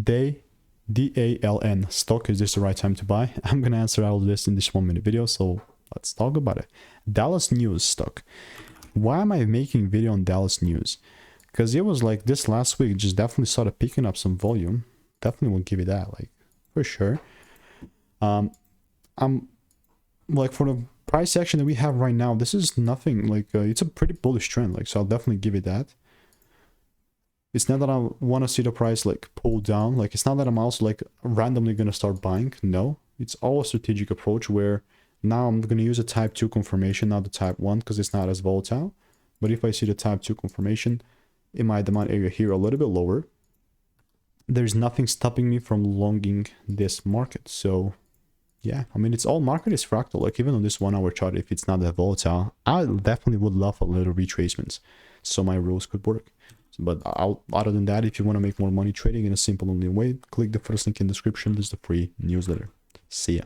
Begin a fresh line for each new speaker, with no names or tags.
DALN Stock, is this the right time to buy? I'm gonna answer all of this in this 1-minute video, so let's talk about it. Dallasnews stock. Why am I making video on Dallasnews? Because it was like this last week, just definitely started picking up some volume. Definitely will give you that, like, for sure. I'm like, for the price action that we have right now, this is nothing like, it's a pretty bullish trend, like, so I'll definitely give it that. It's not that I want to see the price like pull down, like, it's not that I'm also like randomly gonna start buying. No, it's all a strategic approach where now I'm gonna use a type 2 confirmation, not the type 1, because it's not as volatile. But if I see the type 2 confirmation in my demand area here a little bit lower, there's nothing stopping me from longing this market. So yeah, I mean, it's all market is fractal. Like, even on this 1-hour chart, if it's not that volatile, I definitely would love a little retracements so my rules could work. But other than that, if you want to make more money trading in a simple only way, click the first link in the description. There's the free newsletter. See ya.